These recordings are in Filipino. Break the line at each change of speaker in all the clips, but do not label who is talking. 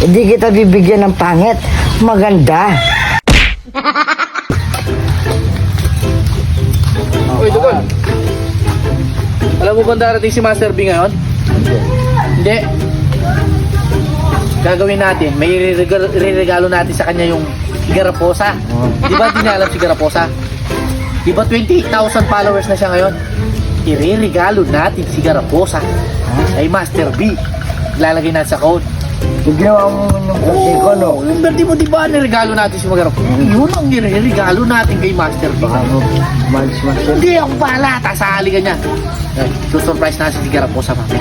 Hindi kita bibigyan ng pangit. Maganda.
Uy, Dugol. Alam mo ba darating si Master B ngayon? Hindi. Gagawin natin, may regalo natin sa kanya yung Garaposa. Di ba di niya alam si Garaposa? Di ba 28,000 followers na siya ngayon? Ireregalo natin si Garaposa ay Master B. Lalagay natin sa code.
Ginawa mo yung birthday ko, no?
Yung birthday mo, di ba niregalo natin si Garaposa? Yun ang ireregalo natin kay Master B.
Malis.
Hindi, ako bahala. Tasali ka niya. Susurprise natin si Garaposa mamaya.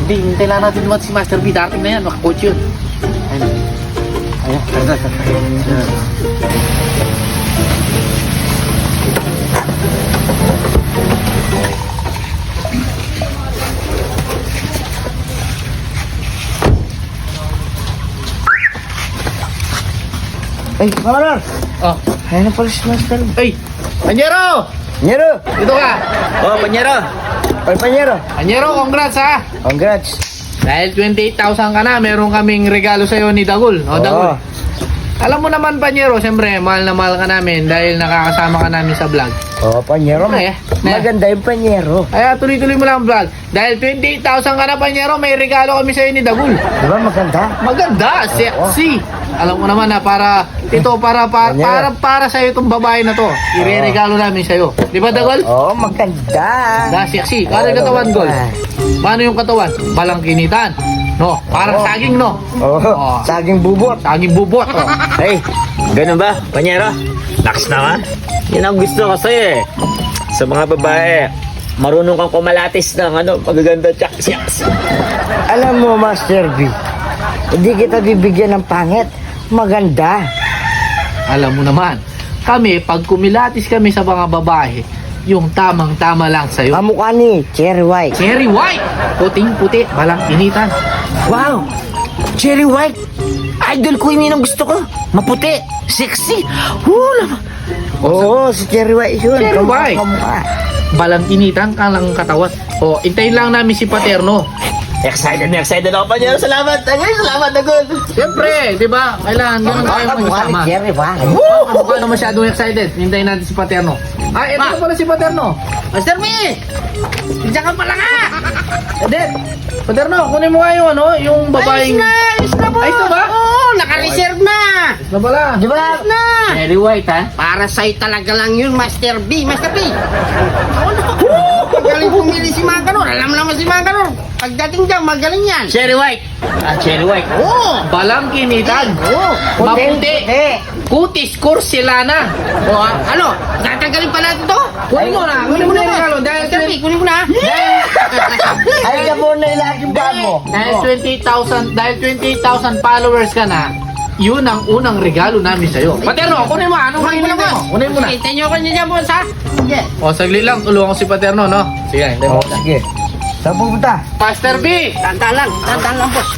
Hindi, hintay lang natin naman si Master B. Dating na yan, makakoach yun. Ayun.
Ay, Marar!
Oh.
Ayun na pala si Master.
Hey! Panyero!
Panyero!
Dito ka!
Oh, Panyero.
Ay, Panyero!
Panyero, congrats ha!
Congrats!
Dahil 28,000 ka na, meron kaming regalo sa'yo ni Dagul. O, Dagul. Alam mo naman, Panyero, siyempre, mahal na mahal ka namin dahil nakakasama ka namin sa vlog.
Oh, Panyero. Maganda yung Panyero.
Kaya tuloy-tuloy mo lang ang vlog. Dahil 28,000 ka na, Panyero, may regalo kami sa'yo ni Dagul.
Di ba maganda?
Maganda, sexy. Alam mo naman na para sa iyo itong babae na to. Ireregalo namin sa iyo. Di ba, Dagol?
Oo, maganda.
Da, sexy. Ano yung katawan, Gol? Paano yung katawan? Balangkinitan. No, parang saging, no?
Oo, saging bubot.
Saging bubot. Oh.
Hey, ganun ba, Panyero? Lakas naman. Yan ang gusto ko sa'yo eh. Sa mga babae, marunong kang kumalatis ng magaganda tsak-tsaks.
Alam mo, Master B, hindi kita bibigyan ng pangit. Maganda.
Alam mo naman, kami, pag kumilatis kami sa mga babae, yung tamang-tama lang sa'yo.
Kamukha ni Cherry White.
Cherry white! Puting-puti, balangkinitan.
Wow! Cherry White! Idol ko yun ang gusto ko. Maputi, sexy. Hula!
Oo, si Cherry White yun.
Cherry White.
Kamukha.
Balangkinitan ka lang katawan. O, intayin lang namin si Paterno.
Excited ako, Panyero. Salamat, Dagol. Salamat, Dagol.
Siyempre, di ba? Kailangan ganun tayo
Kamukha ni
mag-isama.
Cherry White.
Mukha na masyadong excited. Hintayin natin si Paterno. Ito na pala si Paterno. Master M! Diyan ka pala ka! Edit! Paterno, kunin mo nga yung babaeng...
Ayos na po.
Ayos na ba?
Oo, naka-reserve na.
Ayos na pala.
Di ba?
Na.
Cherry White, ha?
Para sa'yo talaga lang yun, Master B. Master B. Magaling pumili si Makanor. Alam naman si Makanor. Pagdating dyan, magaling yan.
Cherry White. Cherry White.
Oo.
Balangkinitan.
Oo.
Maputi. Kutis, kursilana.
O, ano? Tatanggalin pa natin to?
Kunin mo na. Kunin mo na yung regalo.
Master B, kunin mo na.
Ay, ka mo na ilaging bag mo.
Dahil 28,000 followers ka na, yun ang unang regalo namin sa'yo. Paterno, kunin mo. Anong
Kunin mo
hingin mo? Kunin mo na.
Kita nyo ko niya dyan, boss, ha? Sige.
O, saglit lang. Tulungan ko si Paterno, no? Sige, hintay mo.
Oh, sige. Saan pupunta?
Master B!
Tandaan lang, boss.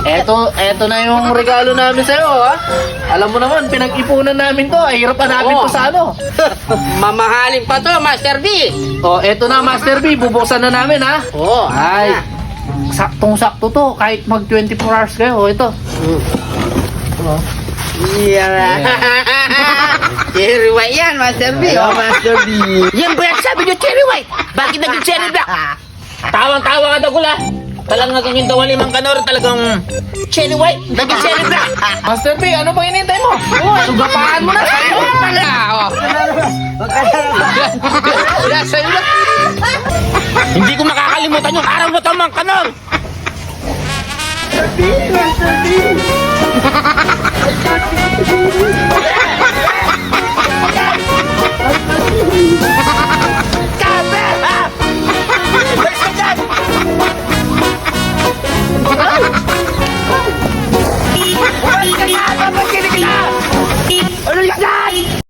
Eto na yung regalo namin sa'yo, ha? Alam mo naman, pinag-ipunan namin to. Ay, hirap hanapin
Oo.
to sa ano.
Mamahalin pa to, Master B.
O, eto na, Master B. Bubuksan na namin, ha?
Oo.
Ay, saktong-sakto to. Kahit mag 24 hours kayo. O, ito.
Yeah. Cherry White yan, Master B.
Hello, Master B.
Yan ba yan sabi nyo, Cherry White? Bakit naging Cherry Black?
Tawang-tawa ka, Dagol, ha? Talagang naging daw limang kanor, talagang Cherry White, naging Cherry Black.
Master B, ano bang inintay mo? Sugapaan mo na. Sarili mo pala. O.